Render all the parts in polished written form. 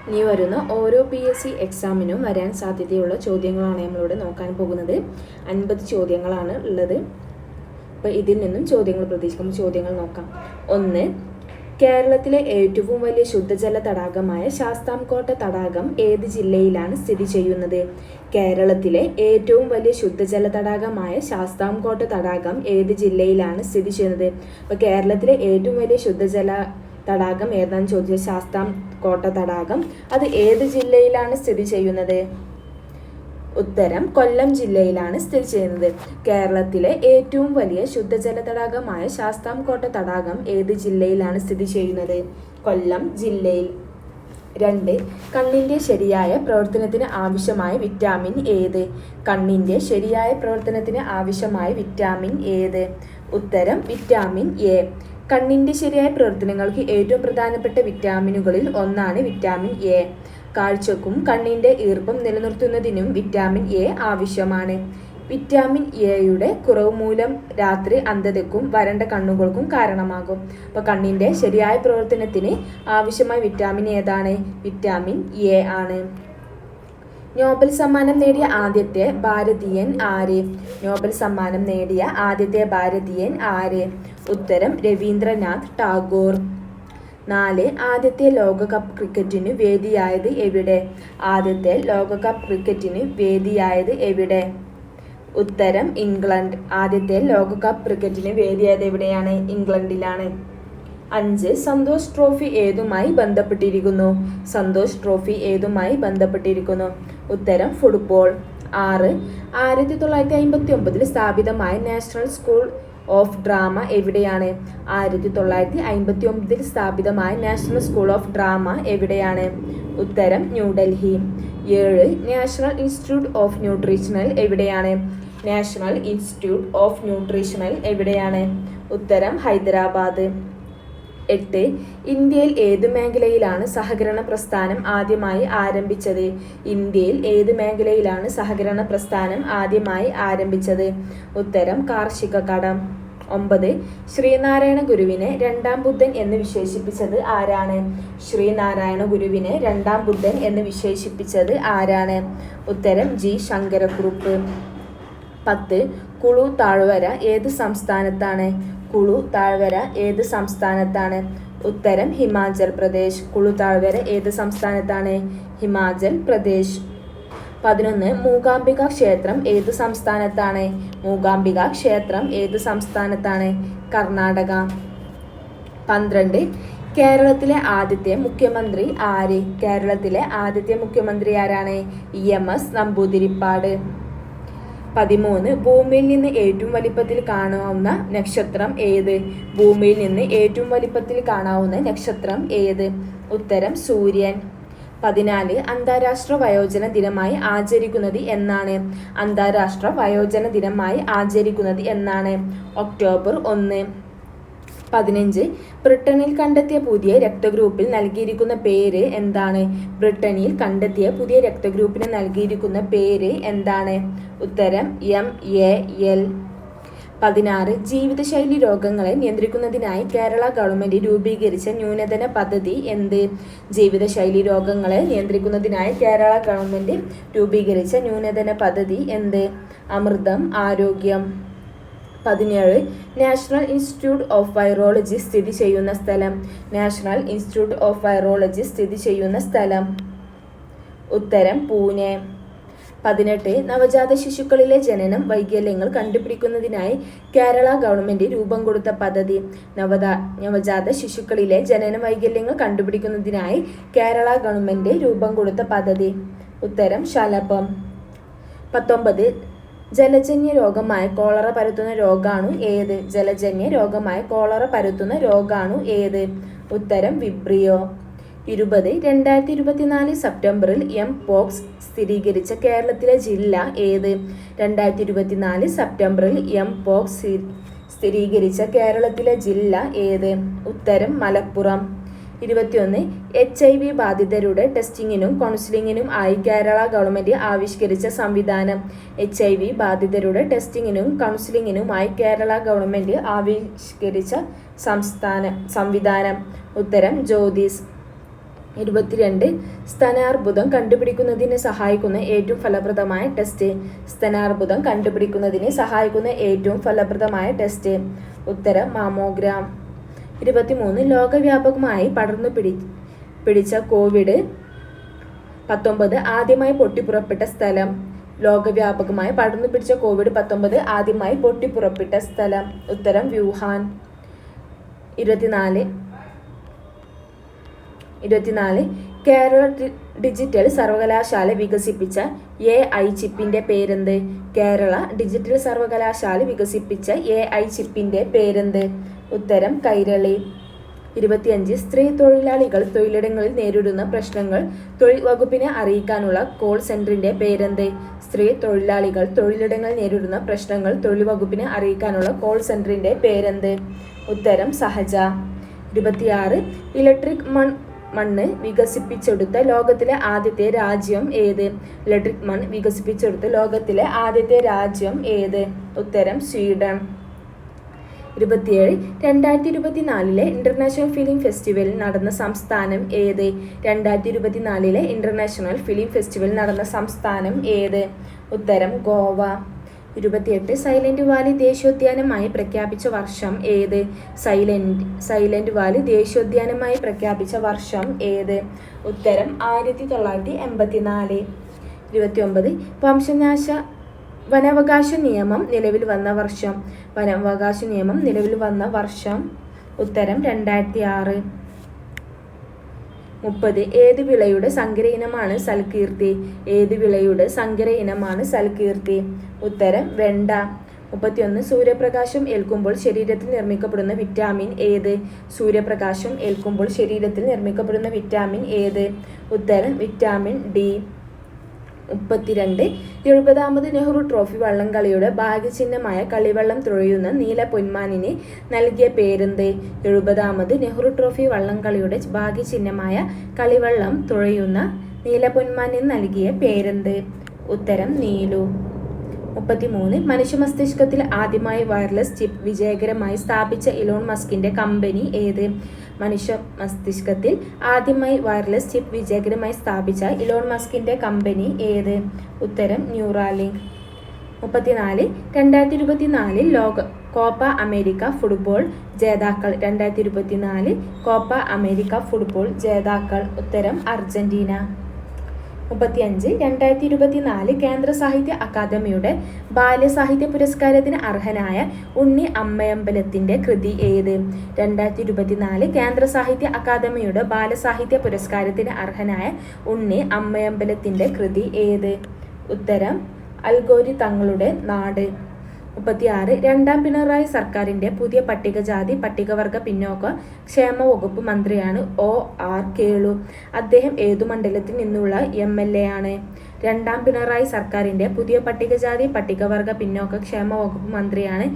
ഇനി വരുന്ന ഓരോ PSC എക്സാമിനും വരാൻ സാധ്യതയുള്ള ചോദ്യങ്ങളാണ് നമ്മളിവിടെ നോക്കാൻ പോകുന്നത്. 50 ചോദ്യങ്ങളാണ് ഉള്ളത്. അപ്പോൾ ഇതിൽ നിന്നും ചോദ്യങ്ങൾ പ്രതീക്ഷിക്കുന്ന ചോദ്യങ്ങൾ നോക്കാം. 1. കേരളത്തിലെ ഏറ്റവും വലിയ ശുദ്ധജല തടാകമായ ശാസ്താംകോട്ട തടാകം ഏത് ജില്ലയിലാണ് സ്ഥിതി ചെയ്യുന്നത്? കേരളത്തിലെ ഏറ്റവും വലിയ ശുദ്ധജല തടാകമായ ശാസ്താംകോട്ട തടാകം ഏത് ജില്ലയിലാണ് സ്ഥിതി ചെയ്യുന്നത്? അപ്പോൾ കേരളത്തിലെ ഏറ്റവും വലിയ ശുദ്ധജല തടാകം ഏതാണെന്ന് ചോദിച്ചാൽ ശാസ്താംകോട്ട തടാകം. അത് ഏത് ജില്ലയിലാണ് സ്ഥിതി ചെയ്യുന്നത്? ഉത്തരം കൊല്ലം ജില്ലയിലാണ് സ്ഥിതി ചെയ്യുന്നത്. കേരളത്തിലെ ഏറ്റവും വലിയ ശുദ്ധജല തടാകമായ ശാസ്താംകോട്ട തടാകം ഏത് ജില്ലയിലാണ് സ്ഥിതി ചെയ്യുന്നത്? കൊല്ലം ജില്ലയിൽ. 2. കണ്ണിൻ്റെ ശരിയായ പ്രവർത്തനത്തിന് ആവശ്യമായ വിറ്റാമിൻ ഏത്? കണ്ണിൻ്റെ ശരിയായ പ്രവർത്തനത്തിന് ആവശ്യമായ വിറ്റാമിൻ ഏത്? ഉത്തരം വിറ്റാമിൻ എ. കണ്ണിൻ്റെ ശരിയായ പ്രവർത്തനങ്ങൾക്ക് ഏറ്റവും പ്രധാനപ്പെട്ട വിറ്റാമിനുകളിൽ ഒന്നാണ് വിറ്റാമിൻ എ. കാഴ്ചക്കും കണ്ണിൻ്റെ ഈർപ്പം നിലനിർത്തുന്നതിനും വിറ്റാമിൻ എ ആവശ്യമാണ്. വിറ്റാമിൻ എയുടെ കുറവ് മൂലം രാത്രി അന്ധതയ്ക്കും വരണ്ട കണ്ണുകൾക്കും കാരണമാകും. അപ്പോൾ കണ്ണിൻ്റെ ശരിയായ പ്രവർത്തനത്തിന് ആവശ്യമായ വിറ്റാമിൻ ഏതാണ്? വിറ്റാമിൻ എ ആണ്. നോബൽ സമ്മാനം നേടിയ ആദ്യത്തെ ഭാരതീയൻ ആര്? നോബൽ സമ്മാനം നേടിയ ആദ്യത്തെ ഭാരതീയൻ ആര്? ഉത്തരം രവീന്ദ്രനാഥ് ടാഗോർ. 4. ആദ്യത്തെ ലോകകപ്പ് ക്രിക്കറ്റിന് വേദിയായത് എവിടെ? ആദ്യത്തെ ലോകകപ്പ് ക്രിക്കറ്റിന് വേദിയായത് എവിടെ? ഉത്തരം ഇംഗ്ലണ്ട്. ആദ്യത്തെ ലോകകപ്പ് ക്രിക്കറ്റിന് വേദിയായത് എവിടെയാണ്? ഇംഗ്ലണ്ടിലാണ്. 5. സന്തോഷ് ട്രോഫി ഏതുമായി ബന്ധപ്പെട്ടിരിക്കുന്നു? സന്തോഷ് ട്രോഫി ഏതുമായി ബന്ധപ്പെട്ടിരിക്കുന്നു? ഉത്തരം ഫുട്ബോൾ. 6. 1959 സ്ഥാപിതമായ നാഷണൽ സ്കൂൾ ഓഫ് ഡ്രാമ എവിടെയാണ്? 1959 സ്ഥാപിതമായ നാഷണൽ സ്കൂൾ ഓഫ് ഡ്രാമ എവിടെയാണ്? ഉത്തരം New Delhi. 7. National institute of nutritional എവിടെയാണ്? നാഷണൽ ഇൻസ്റ്റിറ്റ്യൂട്ട് ഓഫ് ന്യൂട്രീഷണൽ എവിടെയാണ്? ഉത്തരം ഹൈദരാബാദ്. 8. ഇന്ത്യയിൽ ഏത് മേഖലയിലാണ് സഹകരണ പ്രസ്ഥാനം ആദ്യമായി ആരംഭിച്ചത്? ഇന്ത്യയിൽ ഏത് മേഖലയിലാണ് സഹകരണ പ്രസ്ഥാനം ആദ്യമായി ആരംഭിച്ചത്? ഉത്തരം കാർഷിക കടം. 9. ശ്രീനാരായണ ഗുരുവിനെ രണ്ടാം ബുദ്ധൻ എന്ന് വിശേഷിപ്പിച്ചത് ആരാണ്? ശ്രീനാരായണ ഗുരുവിനെ രണ്ടാം ബുദ്ധൻ എന്ന് വിശേഷിപ്പിച്ചത് ആരാണ്? ഉത്തരം ജി ശങ്കരക്കുറുപ്പ്. 10. കുളു താഴ്വര ഏത് സംസ്ഥാനത്താണ്? കുളു താഴ്വര ഏത് സംസ്ഥാനത്താണ്? ഉത്തരം ഹിമാചൽ പ്രദേശ്. കുളു താഴ്വര ഏത് സംസ്ഥാനത്താണ്? ഹിമാചൽ പ്രദേശ്. 11. മൂകാംബിക ക്ഷേത്രം ഏത് സംസ്ഥാനത്താണ്? മൂകാംബിക ക്ഷേത്രം ഏത് സംസ്ഥാനത്താണ്? കർണാടക. 12. കേരളത്തിലെ ആദ്യത്തെ മുഖ്യമന്ത്രി ആര്? കേരളത്തിലെ ആദ്യത്തെ മുഖ്യമന്ത്രി ആരാണ്? EMS നമ്പൂതിരിപ്പാട്. 13. ഭൂമിയിൽ നിന്ന് ഏറ്റവും വലിപ്പത്തിൽ കാണാവുന്ന നക്ഷത്രം ഏത്? ഭൂമിയിൽ നിന്ന് ഏറ്റവും വലിപ്പത്തിൽ കാണാവുന്ന നക്ഷത്രം ഏത്? ഉത്തരം സൂര്യൻ. 14. അന്താരാഷ്ട്ര വയോജന ദിനമായി ആചരിക്കുന്നത് എന്നാണ്? അന്താരാഷ്ട്ര വയോജന ദിനമായി ആചരിക്കുന്നത് എന്നാണ്? ഒക്ടോബർ 1. 15. ബ്രിട്ടനിൽ കണ്ടെത്തിയ പുതിയ രക്തഗ്രൂപ്പിൽ നൽകിയിരിക്കുന്ന പേര് എന്താണ്? ബ്രിട്ടനിൽ കണ്ടെത്തിയ പുതിയ രക്തഗ്രൂപ്പിന് നൽകിയിരിക്കുന്ന പേര് എന്താണ്? ഉത്തരം MAL. 16. ജീവിതശൈലി രോഗങ്ങളെ നിയന്ത്രിക്കുന്നതിനായി കേരള ഗവൺമെൻറ് രൂപീകരിച്ച ന്യൂനതന പദ്ധതി എന്ത്? ജീവിതശൈലി രോഗങ്ങളെ നിയന്ത്രിക്കുന്നതിനായി കേരള ഗവൺമെൻറ് രൂപീകരിച്ച ന്യൂനതന പദ്ധതി എന്ത്? അമൃതം ആരോഗ്യം. 17. നാഷണൽ ഇൻസ്റ്റിറ്റ്യൂട്ട് ഓഫ് വൈറോളജി സ്ഥിതി ചെയ്യുന്ന സ്ഥലം? നാഷണൽ ഇൻസ്റ്റിറ്റ്യൂട്ട് ഓഫ് വൈറോളജി സ്ഥിതി ചെയ്യുന്ന സ്ഥലം? ഉത്തരം പൂനെ. 18. നവജാത ശിശുക്കളിലെ ജനനം വൈകല്യങ്ങൾ കണ്ടുപിടിക്കുന്നതിനായി കേരള ഗവൺമെൻറ് രൂപം കൊടുത്ത പദ്ധതി? നവജാത ശിശുക്കളിലെ ജനന വൈകല്യങ്ങൾ കണ്ടുപിടിക്കുന്നതിനായി കേരള ഗവൺമെൻറ് രൂപം കൊടുത്ത പദ്ധതി? ഉത്തരം ശലഭം. 19. ജലജന്യ രോഗമായ കോളറ പരത്തുന്ന രോഗാണു ഏത്? ജലജന്യ രോഗമായ കോളറ പരത്തുന്ന രോഗാണു ഏത്? ഉത്തരം വിബ്രിയോ. 20. 2024 സെപ്റ്റംബറിൽ MPOX സ്ഥിരീകരിച്ച കേരളത്തിലെ ജില്ല ഏത്? 2024 സെപ്റ്റംബറിൽ MPOX സ്ഥിരീകരിച്ച കേരളത്തിലെ ജില്ല ഏത്? ഉത്തരം മലപ്പുറം. 21. HIV ബാധിതരുടെ ടെസ്റ്റിങ്ങിനും കൗൺസിലിങ്ങിനും ആയി കേരള ഗവൺമെൻറ് ആവിഷ്കരിച്ച സംവിധാനം? HIV ബാധിതരുടെ ടെസ്റ്റിങ്ങിനും കൗൺസിലിങ്ങിനുമായി കേരള ഗവൺമെൻറ് ആവിഷ്കരിച്ച സംവിധാനം? ഉത്തരം ജ്യോതിസ്. 22 സ്തനാർബുദം കണ്ടുപിടിക്കുന്നതിന് സഹായിക്കുന്ന ഏറ്റവും ഫലപ്രദമായ ടെസ്റ്റ്. സ്തനാർബുദം കണ്ടുപിടിക്കുന്നതിന് സഹായിക്കുന്ന ഏറ്റവും ഫലപ്രദമായ ടെസ്റ്റ്. ഉത്തരം മാമോഗ്രാം. 23 ലോകവ്യാപകമായി പടർന്നു പിടിച്ച COVID-19 ആദ്യമായി പൊട്ടിപ്പുറപ്പെട്ട സ്ഥലം. ലോകവ്യാപകമായി പടർന്നു പിടിച്ച COVID-19 ആദ്യമായി പൊട്ടിപ്പുറപ്പെട്ട സ്ഥലം. ഉത്തരം വ്യൂഹാൻ. 24 കേരള ഡിജിറ്റൽ സർവകലാശാല വികസിപ്പിച്ച AI ചിപ്പിന്റെ പേരെന്ത്? കേരള ഡിജിറ്റൽ സർവകലാശാല വികസിപ്പിച്ച AI ചിപ്പിന്റെ പേരെന്ത്? ഉത്തരം കൈരളി. 25 സ്ത്രീ തൊഴിലാളികൾ തൊഴിലിടങ്ങളിൽ നേരിടുന്ന പ്രശ്നങ്ങൾ തൊഴിൽ വകുപ്പിനെ അറിയിക്കാനുള്ള കോൾ സെന്ററിന്റെ പേരെന്ത്? സ്ത്രീ തൊഴിലാളികൾ തൊഴിലിടങ്ങളിൽ നേരിടുന്ന പ്രശ്നങ്ങൾ തൊഴിൽ വകുപ്പിനെ അറിയിക്കാനുള്ള കോൾ സെന്ററിന്റെ പേരെന്ത്? ഉത്തരം സഹജ. 26 ഇലക്ട്രിക് മണ്ണ് വികസിപ്പിച്ചെടുത്ത ലോകത്തിലെ ആദ്യത്തെ രാജ്യം ഏത്? ഇലക്ട്രിക് മണ്ണ് വികസിപ്പിച്ചെടുത്ത ലോകത്തിലെ ആദ്യത്തെ രാജ്യം ഏത്? ഉത്തരം സ്വീഡൻ. 27 2024 ഇന്റർനാഷണൽ ഫിലിം ഫെസ്റ്റിവൽ നടന്ന സംസ്ഥാനം ഏത്? 2024 ഇന്റർനാഷണൽ ഫിലിം ഫെസ്റ്റിവൽ നടന്ന സംസ്ഥാനം ഏത്? ഉത്തരം ഗോവ. 28 സൈലന്റ് വാലി ദേശീയോദ്യാനമായി പ്രഖ്യാപിച്ച വർഷം ഏത്? സൈലന്റ് വാലി ദേശീയോദ്യാനമായി പ്രഖ്യാപിച്ച വർഷം ഏത്? ഉത്തരം 1984. 29 വനാവകാശ നിയമം നിലവിൽ വന്ന വർഷം. വനാവകാശ നിയമം നിലവിൽ വന്ന വർഷം. ഉത്തരം 2006. 30 ഏത് വിളയുടെ സങ്കര ഇനമാണ് സൽകീർത്തി? ഏത് വിളയുടെ സങ്കര ഇനമാണ് സൽകീർത്തി? ഉത്തരം വെണ്ട. 31 സൂര്യപ്രകാശം ഏൽക്കുമ്പോൾ ശരീരത്തിൽ നിർമ്മിക്കപ്പെടുന്ന വിറ്റാമിൻ ഏത്? സൂര്യപ്രകാശം ഏൽക്കുമ്പോൾ ശരീരത്തിൽ നിർമ്മിക്കപ്പെടുന്ന വിറ്റാമിൻ ഏത്? ഉത്തരം വിറ്റാമിൻ ഡി. 32 70ാമത് നെഹ്റു ട്രോഫി വള്ളംകളിയുടെ ഭാഗ്യചിഹ്നമായ കളിവള്ളം തുഴയുന്ന നീല പൊന്മാനിന് നൽകിയ പേരെന്ത്? 70ാമത് നെഹ്റു ട്രോഫി വള്ളംകളിയുടെ ഭാഗ്യചിഹ്നമായ കളിവള്ളം തുഴയുന്ന നീല പൊന്മാനിന് നൽകിയ പേരെന്ത്? ഉത്തരം നീലു. 33 മനുഷ്യ മസ്തിഷ്കത്തിൽ ആദ്യമായി വയർലെസ് ചിപ്പ് വിജയകരമായി സ്ഥാപിച്ച ഇലോൺ മസ്കിന്റെ കമ്പനി ഏത്? മനുഷ്യ മസ്തിഷ്കത്തിൽ ആദ്യമായി വയർലെസ് ചിപ്പ് വിജയകരമായി സ്ഥാപിച്ച ഇലോൺ മസ്കിന്റെ കമ്പനി ഏത്? ഉത്തരം ന്യൂറാലിങ്ക്. 34 2024 കോപ്പ അമേരിക്ക ഫുട്ബോൾ ജേതാക്കൾ. 2024 കോപ്പ അമേരിക്ക ഫുട്ബോൾ ജേതാക്കൾ. ഉത്തരം അർജന്റീന. 35 2024 കേന്ദ്ര സാഹിത്യ അക്കാദമിയുടെ ബാല്യസാഹിത്യ പുരസ്കാരത്തിന് അർഹനായ ഉണ്ണി അമ്മയമ്പലത്തിന്റെ കൃതി ഏത്? 2024 കേന്ദ്ര സാഹിത്യ അക്കാദമിയുടെ ബാലസാഹിത്യ പുരസ്കാരത്തിന് അർഹനായ ഉണ്ണി അമ്മയമ്പലത്തിന്റെ കൃതി ഏത്? ഉത്തരം അൽഗോരി തങ്ങളുടെ നാട്. 36 രണ്ടാം പിണറായി സർക്കാരിന്റെ പുതിയ പട്ടികജാതി പട്ടികവർഗ പിന്നോക്ക ക്ഷേമ വകുപ്പ് മന്ത്രിയാണ് OR കേളു. അദ്ദേഹം ഏതു മണ്ഡലത്തിൽ നിന്നുള്ള MLA ആണ്? രണ്ടാം പിണറായി സർക്കാരിന്റെ പുതിയ പട്ടികജാതി പട്ടികവർഗ പിന്നോക്ക ക്ഷേമ വകുപ്പ് മന്ത്രിയാണ്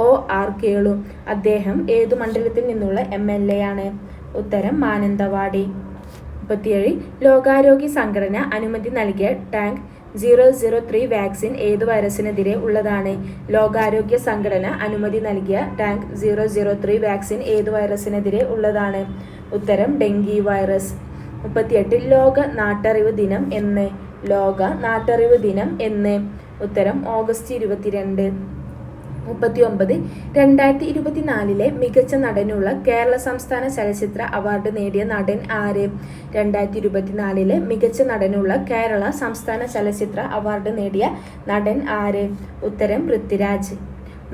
OR കേളു. അദ്ദേഹം ഏതു മണ്ഡലത്തിൽ നിന്നുള്ള MLA ആണ്? ഉത്തരം മാനന്തവാടി. 37 ലോകാരോഗ്യ സംഘടന അനുമതി നൽകിയ ടാങ്ക് 003 വാക്സിൻ ഏതു വൈറസിനെതിരെ ഉള്ളതാണ്? ലോകാരോഗ്യ സംഘടന അനുമതി നൽകിയ ടാങ്ക് 003 വാക്സിൻ ഏതു വൈറസിനെതിരെ ഉള്ളതാണ്? ഉത്തരം ഡെങ്കി വൈറസ്. 38 ലോക നാട്ടറിവ് ദിനം എന്ന്? ലോക നാട്ടറിവ് ദിനം എന്ന്? ഉത്തരം ഓഗസ്റ്റ് 22. 39 2024 മികച്ച നടനുള്ള കേരള സംസ്ഥാന ചലച്ചിത്ര അവാർഡ് നേടിയ നടൻ ആര്? 2024 മികച്ച നടനുള്ള കേരള സംസ്ഥാന ചലച്ചിത്ര അവാർഡ് നേടിയ നടൻ ആര്? ഉത്തരം പൃഥ്വിരാജ്.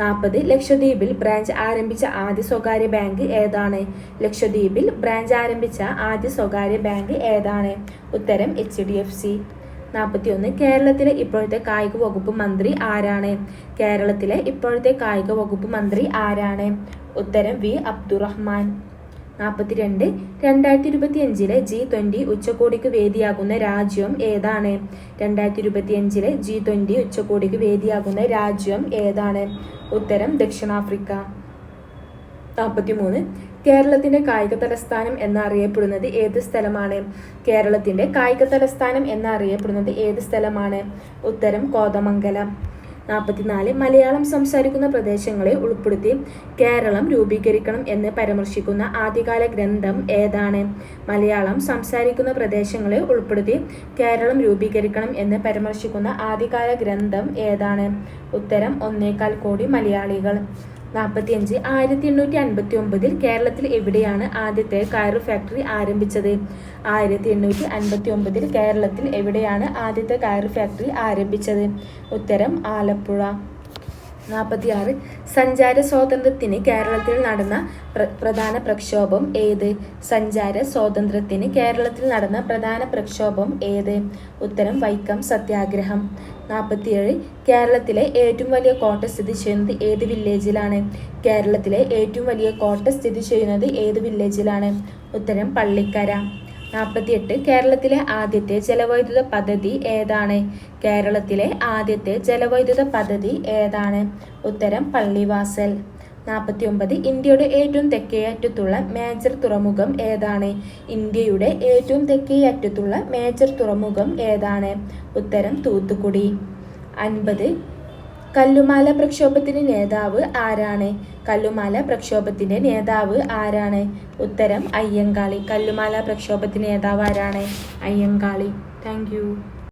40 ലക്ഷദ്വീപിൽ ബ്രാഞ്ച് ആരംഭിച്ച ആദ്യ സ്വകാര്യ ബാങ്ക് ഏതാണ്? ലക്ഷദ്വീപിൽ ബ്രാഞ്ച് ആരംഭിച്ച ആദ്യ സ്വകാര്യ ബാങ്ക് ഏതാണ്? ഉത്തരം HDFC. 41 കേരളത്തിലെ ഇപ്പോഴത്തെ കായിക വകുപ്പ് മന്ത്രി ആരാണ്? കേരളത്തിലെ ഇപ്പോഴത്തെ കായിക വകുപ്പ് മന്ത്രി ആരാണ്? ഉത്തരം V അബ്ദുറഹ്മാൻ. 42 2025 G20 ഉച്ചകോടിക്ക് വേദിയാകുന്ന രാജ്യം ഏതാണ്? 2025 G20 ഉച്ചകോടിക്ക് വേദിയാകുന്ന രാജ്യം ഏതാണ്? ഉത്തരം ദക്ഷിണാഫ്രിക്ക. 43 കേരളത്തിന്റെ കായിക തലസ്ഥാനം എന്നറിയപ്പെടുന്നത് ഏത് സ്ഥലമാണ്? കേരളത്തിന്റെ കായിക തലസ്ഥാനം എന്നറിയപ്പെടുന്നത് ഏത് സ്ഥലമാണ്? ഉത്തരം കോതമംഗലം. 44 മലയാളം സംസാരിക്കുന്ന പ്രദേശങ്ങളെ ഉൾപ്പെടുത്തി കേരളം രൂപീകരിക്കണം എന്ന് പരാമർശിക്കുന്ന ആദ്യകാല ഗ്രന്ഥം ഏതാണ്? മലയാളം സംസാരിക്കുന്ന പ്രദേശങ്ങളെ ഉൾപ്പെടുത്തി കേരളം രൂപീകരിക്കണം എന്ന് പരാമർശിക്കുന്ന ആദ്യകാല ഗ്രന്ഥം ഏതാണ്? ഉത്തരം 1.25 കോടി മലയാളികൾ. 45 1859 കേരളത്തിൽ എവിടെയാണ് ആദ്യത്തെ കയർ ഫാക്ടറി ആരംഭിച്ചത്? 1859 കേരളത്തിൽ എവിടെയാണ് ആദ്യത്തെ കയർ ഫാക്ടറി ആരംഭിച്ചത്? ഉത്തരം ആലപ്പുഴ. 46 സഞ്ചാര സ്വാതന്ത്ര്യത്തിന് കേരളത്തിൽ നടന്ന പ്രധാന പ്രക്ഷോഭം ഏത്? സഞ്ചാര സ്വാതന്ത്ര്യത്തിന് കേരളത്തിൽ നടന്ന പ്രധാന പ്രക്ഷോഭം ഏത്? ഉത്തരം വൈക്കം സത്യാഗ്രഹം. 47 കേരളത്തിലെ ഏറ്റവും വലിയ കോട്ട സ്ഥിതി ചെയ്യുന്നത് ഏത് വില്ലേജിലാണ്? കേരളത്തിലെ ഏറ്റവും വലിയ കോട്ട സ്ഥിതി ചെയ്യുന്നത് ഏത് വില്ലേജിലാണ്? ഉത്തരം പള്ളിക്കര. 48 കേരളത്തിലെ ആദ്യത്തെ ജലവൈദ്യുത പദ്ധതി ഏതാണ്? കേരളത്തിലെ ആദ്യത്തെ ജലവൈദ്യുത പദ്ധതി ഏതാണ്? ഉത്തരം പള്ളിവാസൽ. 49 ഇന്ത്യയുടെ ഏറ്റവും തെക്കേ അറ്റത്തുള്ള മേജർ തുറമുഖം ഏതാണ്? ഇന്ത്യയുടെ ഏറ്റവും തെക്കേ അറ്റത്തുള്ള മേജർ തുറമുഖം ഏതാണ്? ഉത്തരം തൂത്തുക്കുടി. 50 കല്ലുമാല പ്രക്ഷോഭത്തിന്റെ നേതാവ് ആരാണ്? കല്ലുമാല പ്രക്ഷോഭത്തിന്റെ നേതാവ് ആരാണ്? ഉത്തരം അയ്യങ്കാളി. കല്ലുമാല പ്രക്ഷോഭത്തിന്റെ നേതാവ് ആരാണ്? അയ്യങ്കാളി. Thank U.